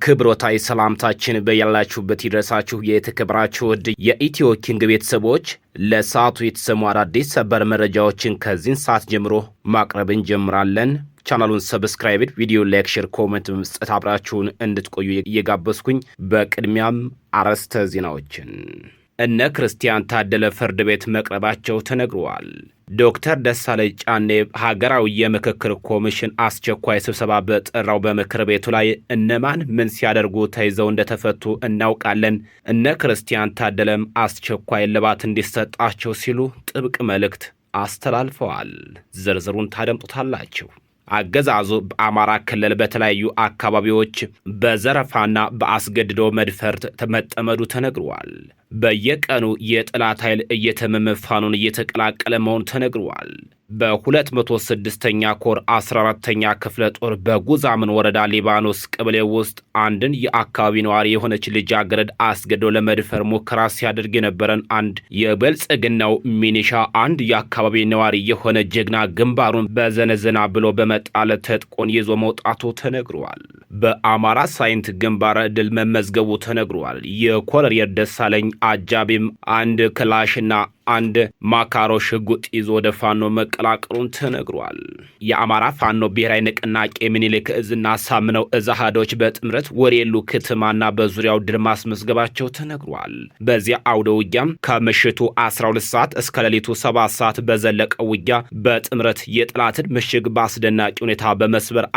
አክብሮታዊ ሰላምታችን በያላችሁበት ይድረሳችሁ። የተከበራችሁ ውድ የኢትዮ ኪንግ ቤተሰቦች ለሰዓቱ የተሰሙ አዳዲስ ሰበር መረጃዎችን ከዚህን ሰዓት ጀምሮ ማቅረብ እንጀምራለን። ቻናሉን ሰብስክራይብ፣ ቪዲዮ ላይክ፣ ሼር፣ ኮሜንት በመስጠት አብራችሁን እንድትቆዩ እየጋበዝኩኝ በቅድሚያም አርዕስተ ዜናዎችን እነ ክርስቲያን ታደለ ፍርድ ቤት መቅረባቸው ተነግሯል። ዶክተር ደሳለኝ ጫኔ ሀገራዊ የምክክር ኮሚሽን አስቸኳይ ስብሰባ በጠራው በምክር ቤቱ ላይ እነማን ምን ሲያደርጉ ተይዘው እንደተፈቱ እናውቃለን። እነ ክርስቲያን ታደለም አስቸኳይ እልባት እንዲሰጣቸው ሲሉ ጥብቅ መልእክት አስተላልፈዋል። ዝርዝሩን ታደምጡታላችሁ። አገዛዙ በአማራ ክልል በተለያዩ አካባቢዎች በዘረፋና በአስገድዶ መድፈር መጠመዱ ተነግሯል። በየቀኑ የጠላት ኃይል እየተመመ ፋኖን እየተቀላቀለ መሆኑ ተነግሯል። በ206ኛ ኮር 14ኛ ክፍለ ጦር በጉዛምን ወረዳ ሊባኖስ ቀበሌ ውስጥ አንድን የአካባቢ ነዋሪ የሆነች ልጃገረድ አስገድዶ ለመድፈር ሙከራ ሲያደርግ የነበረን አንድ የብልጽግናው ሚኒሻ አንድ የአካባቢ ነዋሪ የሆነ ጀግና ግንባሩን በዘነዘና ብሎ በመጣል ትጥቁን ይዞ መውጣቱ ተነግሯል። በአማራ ሳይንት ግንባር ድል መመዝገቡ ተነግሯል። የኮሎኔል ደሳለኝ አጃቢም አንድ ክላሽና አንድ ማካሮ ሽጉጥ ይዞ ወደ ፋኖ መቀላቀሉን ተነግሯል። የአማራ ፋኖ ብሔራዊ ንቅናቄ ምኒልክ እዝና ሳምነው እዝ አሃዶች በጥምረት ወሬሉ ክትማና በዙሪያው ድል ማስመዝገባቸው ተነግሯል። በዚያ አውደ ውጊያም ከምሽቱ 12 ሰዓት እስከ ሌሊቱ 7 ሰዓት በዘለቀው ውጊያ በጥምረት የጠላትን ምሽግ በአስደናቂ ሁኔታ በመስበር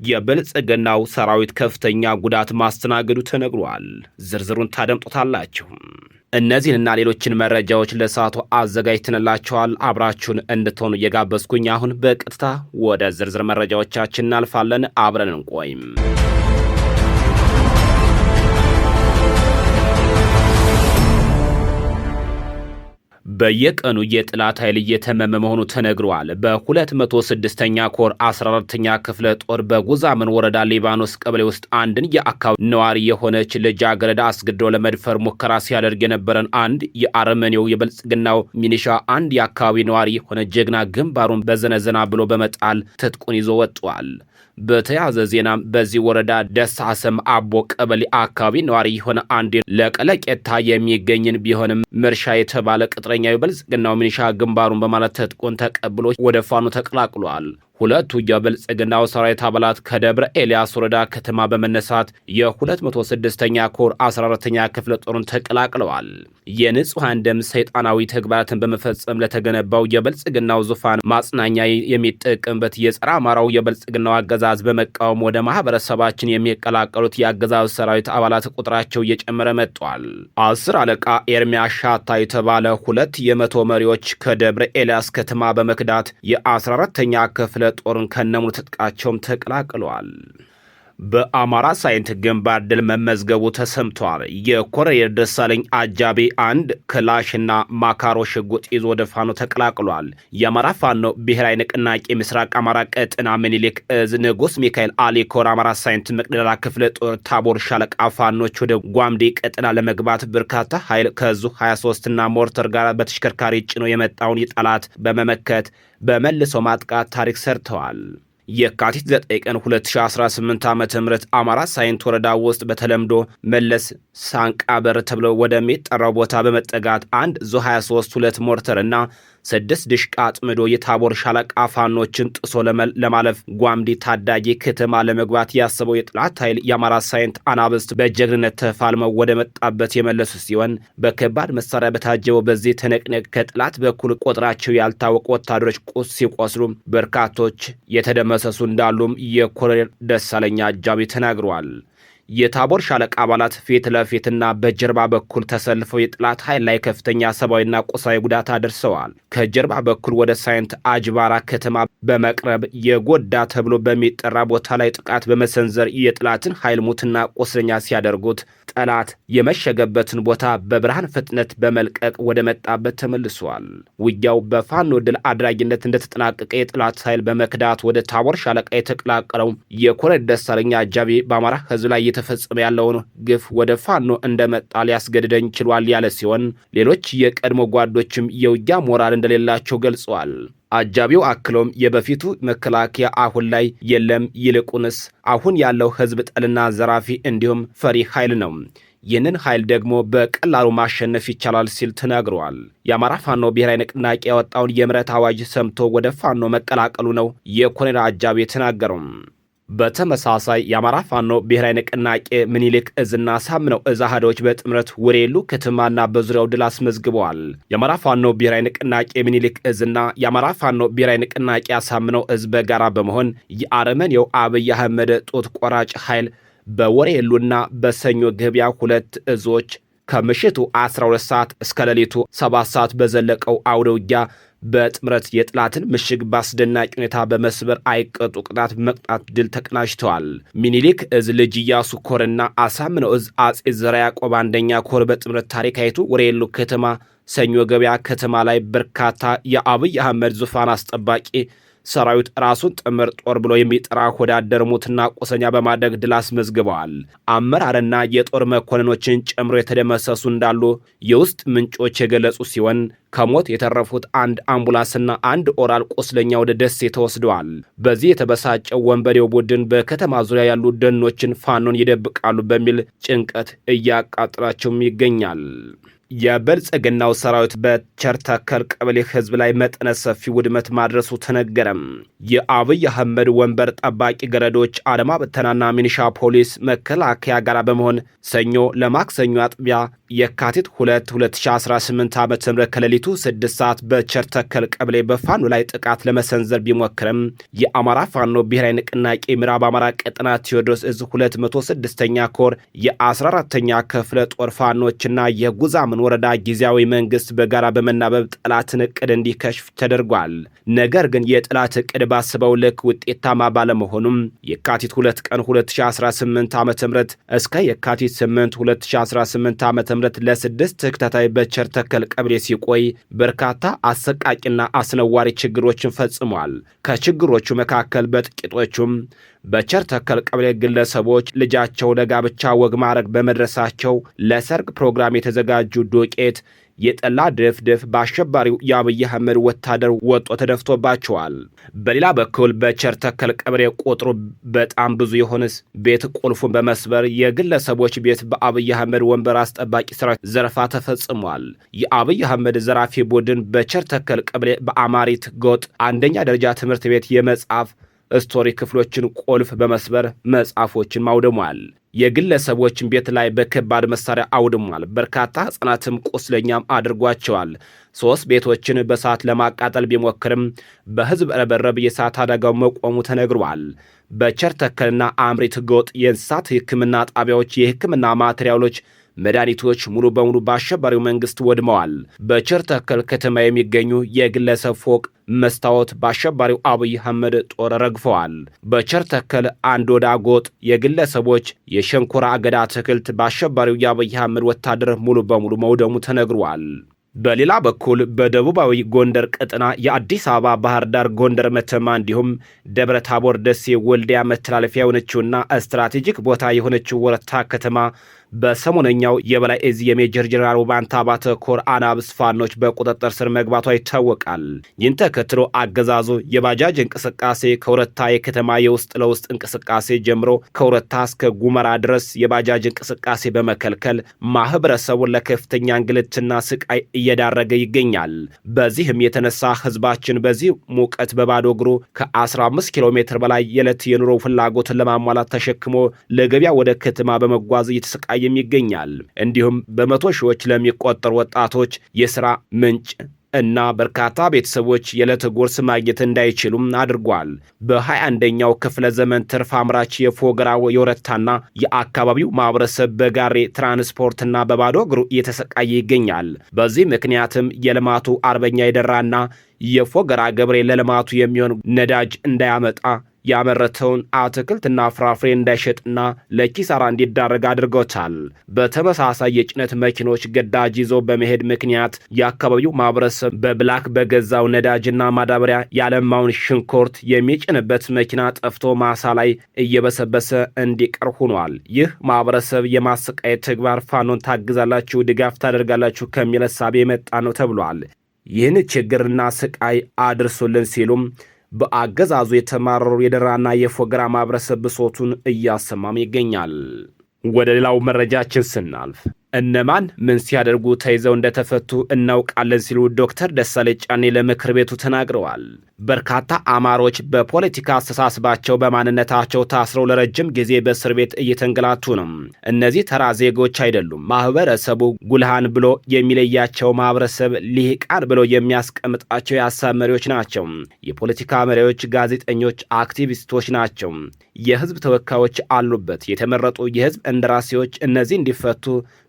የብልጽግናው ሰራዊት ከፍተኛ ጉዳት ማስተናገዱ ተነግሯል። ዝርዝሩን ታደምጡታላችሁ። እነዚህንና ሌሎችን መረጃዎች ለሰዓቱ አዘጋጅተንላችኋል። አብራችሁን እንድትሆኑ እየጋበዝኩኝ አሁን በቀጥታ ወደ ዝርዝር መረጃዎቻችን እናልፋለን። አብረን እንቆይም። በየቀኑ የጠላት ኃይል እየተመመ መሆኑ ተነግሯል። በ206ኛ ኮር 14ኛ ክፍለ ጦር በጉዛምን ወረዳ ሊባኖስ ቀበሌ ውስጥ አንድን የአካባቢ ነዋሪ የሆነች ልጃገረድ አስገድዶ ለመድፈር ሙከራ ሲያደርግ የነበረን አንድ የአረመኔው የብልጽግናው ሚኒሻ አንድ የአካባቢ ነዋሪ የሆነ ጀግና ግንባሩን በዘነዘና ብሎ በመጣል ትጥቁን ይዞ ወጥቷል። በተያዘ ዜና በዚህ ወረዳ ደሳሰም አቦ ቀበሌ አካባቢ ነዋሪ የሆነ አንድ ለቀለቄታ የሚገኝን ቢሆንም ምርሻ የተባለ ቅጥረኛ የብልጽግናው ሚኒሻ ግንባሩን በማለት ትጥቁን ተቀብሎ ወደ ፋኖ ተቀላቅሏል። ሁለቱ የብልጽግናው ሰራዊት አባላት ከደብረ ኤልያስ ወረዳ ከተማ በመነሳት የ206ኛ ኮር 14ኛ ክፍለ ጦርን ተቀላቅለዋል። የንጹሐን ደም ሰይጣናዊ ተግባራትን በመፈጸም ለተገነባው የብልጽግናው ዙፋን ማጽናኛ የሚጠቀምበት የጸረ አማራው የብልጽግናው አገዛዝ በመቃወም ወደ ማህበረሰባችን የሚቀላቀሉት የአገዛዝ ሰራዊት አባላት ቁጥራቸው እየጨመረ መጥቷል። 10 አለቃ ኤርሚያስ ሻታ የተባለ ሁለት የመቶ መሪዎች ከደብረ ኤልያስ ከተማ በመክዳት የ14ኛ ክፍለ ጦርን ከነሙሉ ትጥቃቸውም ተቀላቅለዋል። በአማራ ሳይንት ግንባር ድል መመዝገቡ ተሰምቷል። የኮሎኔል ደሳለኝ አጃቢ አንድ ክላሽና ማካሮ ሽጉጥ ይዞ ወደ ፋኖ ተቀላቅሏል። የአማራ ፋኖ ብሔራዊ ንቅናቄ ምስራቅ አማራ ቀጠና ምኒልክ እዝ ንጉስ ሚካኤል አሊ ኮር አማራ ሳይንት መቅደላ ክፍለ ጦር ታቦር ሻለቃ ፋኖች ወደ ጓምዴ ቀጠና ለመግባት በርካታ ኃይል ከዙ 23 እና ሞርተር ጋር በተሽከርካሪ ጭኖ የመጣውን የጠላት በመመከት በመልሶ ማጥቃት ታሪክ ሰርተዋል። የካቲት 9 ቀን 2018 ዓ.ም አማራ ሳይንት ወረዳ ውስጥ በተለምዶ መለስ ሳንቃ በር ተብሎ ወደሚጠራው ቦታ በመጠጋት አንድ ዙ 23 2 ሞርተር እና 6 ድሽቃ አጥምዶ የታቦር ሻለቃ ፋኖችን ጥሶ ለማለፍ ጓምዲ ታዳጊ ከተማ ለመግባት ያሰበው የጠላት ኃይል የአማራ ሳይንት አናብስት በጀግንነት ተፋልመው ወደ መጣበት የመለሱ ሲሆን በከባድ መሳሪያ በታጀበው በዚህ ትንቅንቅ ከጠላት በኩል ቁጥራቸው ያልታወቁ ወታደሮች ሲቆስሉ በርካቶች የተደመሰሱ እንዳሉም የኮሎኔል ደሳለኝ አጃቢ ተናግረዋል። የታቦር ሻለቃ አባላት ፊት ለፊትና በጀርባ በኩል ተሰልፈው የጠላት ኃይል ላይ ከፍተኛ ሰብአዊና ቁሳዊ ጉዳት አድርሰዋል። ከጀርባ በኩል ወደ ሳይንት አጅባራ ከተማ በመቅረብ የጎዳ ተብሎ በሚጠራ ቦታ ላይ ጥቃት በመሰንዘር የጠላትን ኃይል ሙትና ቁስለኛ ሲያደርጉት ጠላት የመሸገበትን ቦታ በብርሃን ፍጥነት በመልቀቅ ወደ መጣበት ተመልሷል። ውጊያው በፋኖ ድል አድራጊነት እንደተጠናቀቀ የጠላት ኃይል በመክዳት ወደ ታቦር ሻለቃ የተቀላቀለው የኮሎኔል ደሳለኝ አጃቢ በአማራ ሕዝብ ላይ እየተፈጸመ ያለውን ግፍ ወደ ፋኖ እንደመጣ ሊያስገድደኝ ችሏል ያለ ሲሆን ሌሎች የቀድሞ ጓዶችም የውጊያ ሞራል እንደሌላቸው ገልጸዋል። አጃቢው አክሎም የበፊቱ መከላከያ አሁን ላይ የለም፣ ይልቁንስ አሁን ያለው ህዝብ ጠልና ዘራፊ እንዲሁም ፈሪ ኃይል ነው። ይህንን ኃይል ደግሞ በቀላሉ ማሸነፍ ይቻላል ሲል ተናግረዋል። የአማራ ፋኖ ብሔራዊ ንቅናቄ ያወጣውን የምህረት አዋጅ ሰምቶ ወደ ፋኖ መቀላቀሉ ነው የኮሎኔል አጃቢ የተናገረው። በተመሳሳይ የአማራ ፋኖ ብሔራዊ ንቅናቄ ምኒልክ እዝና ሳምነው እዝ አሃዶች በጥምረት ወሬሉ ከተማና በዙሪያው ድል አስመዝግበዋል። የአማራ ፋኖ ብሔራዊ ንቅናቄ ምኒልክ እዝና የአማራ ፋኖ ብሔራዊ ንቅናቄ ሳምነው እዝ በጋራ በመሆን የአረመኔው አብይ አህመድ ጡት ቆራጭ ኃይል በወሬሉና በሰኞ ገበያ ሁለት እዞች ከምሽቱ 12 ሰዓት እስከ ሌሊቱ 7 ሰዓት በዘለቀው አውደ ውጊያ በጥምረት የጥላትን ምሽግ በአስደናቂ ሁኔታ በመስበር አይቀጡ ቅጣት መቅጣት ድል ተቀናጅተዋል። ሚኒሊክ እዝ ልጅ ኢያሱ ኮርና አሳምነው እዝ አጼ ዘርዓ ያዕቆብ አንደኛ ኮር በጥምረት ታሪካዊቱ ወሬሉ ከተማ ሰኞ ገበያ ከተማ ላይ በርካታ የአብይ አህመድ ዙፋን አስጠባቂ ሰራዊት ራሱን ጥምር ጦር ብሎ የሚጠራ ወዳደር ሞትና ቆሰኛ በማድረግ ድል አስመዝግበዋል። አመራርና የጦር መኮንኖችን ጨምሮ የተደመሰሱ እንዳሉ የውስጥ ምንጮች የገለጹ ሲሆን ከሞት የተረፉት አንድ አምቡላንስና አንድ ኦራል ቆስለኛ ወደ ደሴ ተወስደዋል። በዚህ የተበሳጨው ወንበዴው ቡድን በከተማ ዙሪያ ያሉ ደኖችን ፋኖን ይደብቃሉ በሚል ጭንቀት እያቃጠላቸውም ይገኛል። የብልጽግናው ሰራዊት በቸርተከል ቀበሌ ህዝብ ላይ መጠነ ሰፊ ውድመት ማድረሱ ተነገረም። የአብይ አህመድ ወንበር ጠባቂ ገረዶች አድማ ብተናና ሚኒሻ ፖሊስ መከላከያ ጋር በመሆን ሰኞ ለማክሰኞ አጥቢያ የካቲት 2 2018 ዓ.ም ከሌሊቱ 6 ሰዓት በቸርተከል ቀበሌ በፋኖ ላይ ጥቃት ለመሰንዘር ቢሞክርም የአማራ ፋኖ ብሔራዊ ንቅናቄ ምዕራብ አማራ ቀጠና ቴዎድሮስ እዝ 206ኛ ኮር የ14ኛ ክፍለ ጦር ፋኖችና የጉዛምን ወረዳ ጊዜያዊ መንግስት በጋራ በመናበብ ጠላትን እቅድ እንዲከሽፍ ተደርጓል። ነገር ግን የጠላት እቅድ ባስበው ልክ ውጤታማ ባለመሆኑም የካቲት 2 ቀን 2018 ዓ.ም እስከ የካቲት 8 2018 ዓ.ም ለስድስት ተከታታይ በቸርተከል ቀበሌ ሲቆይ በርካታ አሰቃቂና አስነዋሪ ችግሮችን ፈጽሟል። ከችግሮቹ መካከል በጥቂቶቹም በቸርተከል ቀበሌ ግለሰቦች ልጃቸው ለጋብቻ ወግ ማዕረግ በመድረሳቸው ለሰርግ ፕሮግራም የተዘጋጁ ዶቄት የጠላ ድፍድፍ በአሸባሪው የአብይ አህመድ ወታደር ወጦ ተደፍቶባቸዋል። በሌላ በኩል በቸርተከል ቀበሌ ቁጥሩ በጣም ብዙ የሆነ ቤት ቁልፉን በመስበር የግለሰቦች ቤት በአብይ አህመድ ወንበር አስጠባቂ ሰራዊት ዘረፋ ተፈጽሟል። የአብይ አህመድ ዘራፊ ቡድን በቸርተከል ቀበሌ በአማሪት ጎጥ አንደኛ ደረጃ ትምህርት ቤት የመጽሐፍ ስቶሪ ክፍሎችን ቁልፍ በመስበር መጽሐፎችን ማውደሟል። የግለሰቦችን ቤት ላይ በከባድ መሳሪያ አውድሟል። በርካታ ሕፃናትም ቁስለኛም አድርጓቸዋል። 3 ቤቶችን በእሳት ለማቃጠል ቢሞክርም በህዝብ ረበረብ የእሳት አደጋው መቆሙ ተነግሯል። በቸርተከልና አምሪት ጎጥ የእንስሳት ሕክምና ጣቢያዎች የሕክምና ማቴሪያሎች መድኃኒቶች ሙሉ በሙሉ በአሸባሪው መንግስት ወድመዋል። በቸርተከል ከተማ የሚገኙ የግለሰብ ፎቅ መስታወት በአሸባሪው አብይ አህመድ ጦር ረግፈዋል። በቸርተከል አንድ ወዳ ጎጥ የግለሰቦች የሸንኮራ አገዳ አትክልት በአሸባሪው የአብይ አህመድ ወታደር ሙሉ በሙሉ መውደሙ ተነግሯል። በሌላ በኩል በደቡባዊ ጎንደር ቀጠና የአዲስ አበባ፣ ባህር ዳር፣ ጎንደር፣ መተማ እንዲሁም ደብረ ታቦር፣ ደሴ፣ ወልዲያ መተላለፊያ የሆነችውና ስትራቴጂክ ቦታ የሆነችው ወረታ ከተማ በሰሞነኛው የበላይ እዝ የሜጀር ጀነራል ውባንታ ባተ ኮር አናብስ ፋኖች በቁጥጥር ስር መግባቷ ይታወቃል። ይህን ተከትሎ አገዛዙ የባጃጅ እንቅስቃሴ ከወረታ የከተማ የውስጥ ለውስጥ እንቅስቃሴ ጀምሮ ከወረታ እስከ ጉመራ ድረስ የባጃጅ እንቅስቃሴ በመከልከል ማህበረሰቡን ለከፍተኛ እንግልትና ስቃይ እየዳረገ ይገኛል። በዚህም የተነሳ ህዝባችን በዚህ ሙቀት በባዶ እግሩ ከ15 ኪሎ ሜትር በላይ የዕለት የኑሮ ፍላጎትን ለማሟላት ተሸክሞ ለገበያ ወደ ከተማ በመጓዝ እየተሰቃየ ይገኛል። እንዲሁም በመቶ ሺዎች ለሚቆጠሩ ወጣቶች የሥራ ምንጭ እና በርካታ ቤተሰቦች የዕለት ጉርስ ማግኘት እንዳይችሉም አድርጓል። በ21ኛው ክፍለ ዘመን ትርፍ አምራች የፎገራ የወረታና የአካባቢው ማህበረሰብ በጋሬ ትራንስፖርትና በባዶ እግሩ እየተሰቃየ ይገኛል። በዚህ ምክንያትም የልማቱ አርበኛ የደራና የፎገራ ገብሬ ለልማቱ የሚሆን ነዳጅ እንዳያመጣ ያመረተውን አትክልትና ፍራፍሬ እንዳይሸጥና ለኪሳራ እንዲዳረግ አድርጎታል። በተመሳሳይ የጭነት መኪኖች ግዳጅ ይዞ በመሄድ ምክንያት የአካባቢው ማህበረሰብ በብላክ በገዛው ነዳጅና ማዳበሪያ ያለማውን ሽንኩርት የሚጭንበት መኪና ጠፍቶ ማሳ ላይ እየበሰበሰ እንዲቀር ሆኗል። ይህ ማህበረሰብ የማሰቃየት ተግባር ፋኖን ታግዛላችሁ፣ ድጋፍ ታደርጋላችሁ ከሚል እሳቤ የመጣ ነው ተብሏል። ይህን ችግርና ስቃይ አድርሱልን ሲሉም በአገዛዙ የተማረሩ የደራና የፎገራ ማህበረሰብ ብሶቱን እያሰማም ይገኛል። ወደ ሌላው መረጃችን ስናልፍ እነማን ምን ሲያደርጉ ተይዘው እንደተፈቱ እናውቃለን ሲሉ ዶክተር ደሳለኝ ጫኔ ለምክር ቤቱ ተናግረዋል። በርካታ አማሮች በፖለቲካ አስተሳሰባቸው በማንነታቸው ታስረው ለረጅም ጊዜ በእስር ቤት እየተንገላቱ ነው። እነዚህ ተራ ዜጎች አይደሉም። ማህበረሰቡ ጉልሃን ብሎ የሚለያቸው ማህበረሰብ ልሂቃን ብሎ የሚያስቀምጣቸው የሀሳብ መሪዎች ናቸው። የፖለቲካ መሪዎች፣ ጋዜጠኞች፣ አክቲቪስቶች ናቸው። የህዝብ ተወካዮች አሉበት። የተመረጡ የህዝብ እንደራሴዎች እነዚህ እንዲፈቱ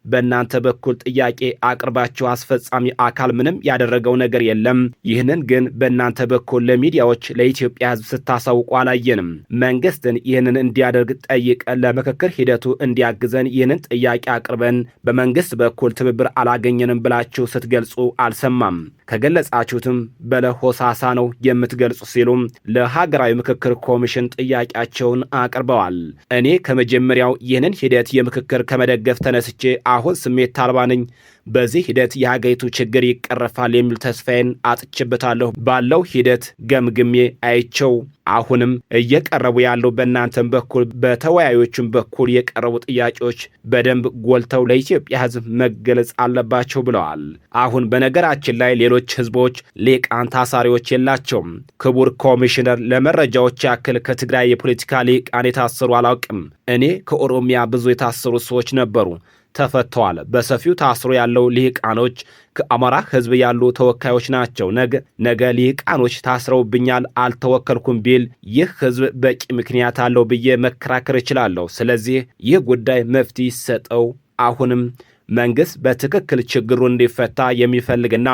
በእናንተ በኩል ጥያቄ አቅርባችሁ አስፈጻሚ አካል ምንም ያደረገው ነገር የለም። ይህንን ግን በእናንተ በኩል ለሚዲያዎች ለኢትዮጵያ ህዝብ ስታሳውቁ አላየንም። መንግስትን ይህንን እንዲያደርግ ጠይቀን ለምክክር ሂደቱ እንዲያግዘን ይህንን ጥያቄ አቅርበን በመንግስት በኩል ትብብር አላገኘንም ብላችሁ ስትገልጹ አልሰማም። ከገለጻችሁትም በለሆሳሳ ነው የምትገልጹ ሲሉም ለሀገራዊ ምክክር ኮሚሽን ጥያቄያቸውን አቅርበዋል። እኔ ከመጀመሪያው ይህንን ሂደት የምክክር ከመደገፍ ተነስቼ አሁን ስሜት አልባ ነኝ። በዚህ ሂደት የሀገሪቱ ችግር ይቀረፋል የሚል ተስፋዬን አጥቼበታለሁ። ባለው ሂደት ገምግሜ አይቸው አሁንም እየቀረቡ ያለው በእናንተም በኩል በተወያዮቹም በኩል የቀረቡ ጥያቄዎች በደንብ ጎልተው ለኢትዮጵያ ህዝብ መገለጽ አለባቸው ብለዋል። አሁን በነገራችን ላይ ሌሎች ህዝቦች ሊቃን ታሳሪዎች የላቸውም። ክቡር ኮሚሽነር፣ ለመረጃዎች ያክል ከትግራይ የፖለቲካ ሊቃን የታሰሩ አላውቅም። እኔ ከኦሮሚያ ብዙ የታሰሩ ሰዎች ነበሩ፣ ተፈተዋል። በሰፊው ታስሮ ያለው ሊቃኖች ከአማራ ህዝብ ያሉ ተወካዮች ናቸው። ነገ ሊቃኖች ታስረውብኛል አልተወከልኩም ቢል ይህ ህዝብ በቂ ምክንያት አለው ብዬ መከራከር እችላለሁ። ስለዚህ ይህ ጉዳይ መፍትሄ ይሰጠው። አሁንም መንግስት በትክክል ችግሩ እንዲፈታ የሚፈልግና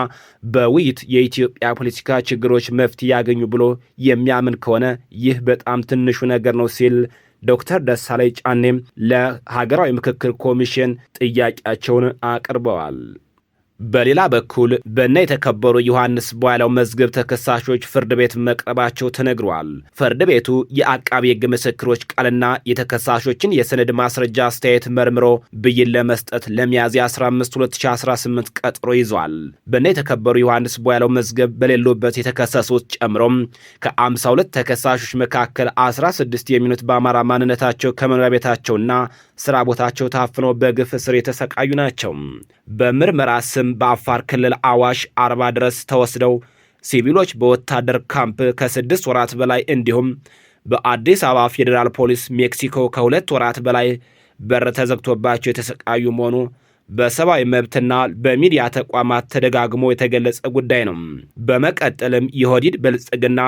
በውይይት የኢትዮጵያ ፖለቲካ ችግሮች መፍትሄ ያገኙ ብሎ የሚያምን ከሆነ ይህ በጣም ትንሹ ነገር ነው ሲል ዶክተር ደሳለኝ ጫኔም ለሀገራዊ ምክክር ኮሚሽን ጥያቄያቸውን አቅርበዋል። በሌላ በኩል በእነ የተከበሩ ዮሐንስ ቧያለው መዝገብ ተከሳሾች ፍርድ ቤት መቅረባቸው ተነግሯል። ፍርድ ቤቱ የአቃቢ ሕግ ምስክሮች ቃልና የተከሳሾችን የሰነድ ማስረጃ አስተያየት መርምሮ ብይን ለመስጠት ለሚያዝያ 15 2018 ቀጥሮ ይዟል። በእነ የተከበሩ ዮሐንስ ቧያለው መዝገብ በሌሉበት የተከሰሱት ጨምሮም ከ52 ተከሳሾች መካከል 16 የሚሆኑት በአማራ ማንነታቸው ከመኖሪያ ቤታቸውና ስራ ቦታቸው ታፍነው በግፍ እስር የተሰቃዩ ናቸው። በምርመራ ስም በአፋር ክልል አዋሽ 40 ድረስ ተወስደው ሲቪሎች በወታደር ካምፕ ከ6 ወራት በላይ እንዲሁም በአዲስ አበባ ፌዴራል ፖሊስ ሜክሲኮ ከ2 ወራት በላይ በር ተዘግቶባቸው የተሰቃዩ መሆኑ በሰብአዊ መብትና በሚዲያ ተቋማት ተደጋግሞ የተገለጸ ጉዳይ ነው። በመቀጠልም የኦህዴድ ብልጽግና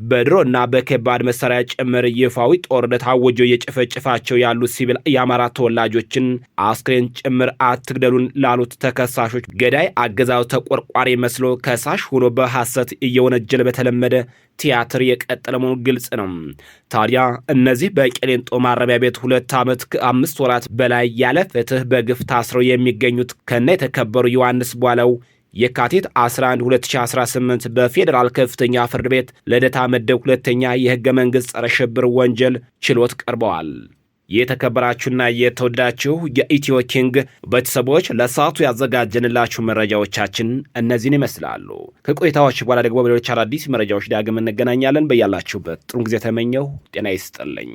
በድሮና በከባድ መሳሪያ ጭምር ይፋዊ ጦርነት አውጆ የጨፈጨፋቸው ያሉ ሲቪል የአማራ ተወላጆችን አስክሬን ጭምር አትግደሉን ላሉት ተከሳሾች ገዳይ አገዛዙ ተቆርቋሪ መስሎ ከሳሽ ሆኖ በሐሰት እየወነጀለ በተለመደ ቲያትር የቀጠለ መሆኑ ግልጽ ነው። ታዲያ እነዚህ በቂሊንጦ ማረሚያ ቤት 2 ዓመት ከ5 ወራት በላይ ያለ ፍትህ በግፍ ታስረው የሚገኙት ከነ የተከበሩ ዮሐንስ ቧያለው የካቲት 11 2018 በፌዴራል ከፍተኛ ፍርድ ቤት ልደታ ምድብ 2ኛ የህገ መንግሥት ጸረ ሽብር ወንጀል ችሎት ቀርበዋል። የተከበራችሁና የተወዳችሁ የኢትዮ ኪንግ ቤተሰቦች ለሰዓቱ ያዘጋጀንላችሁ መረጃዎቻችን እነዚህን ይመስላሉ። ከቆይታዎች በኋላ ደግሞ በሌሎች አዳዲስ መረጃዎች ዳግም እንገናኛለን። በያላችሁበት ጥሩ ጊዜ ተመኘሁ። ጤና ይስጥልኝ።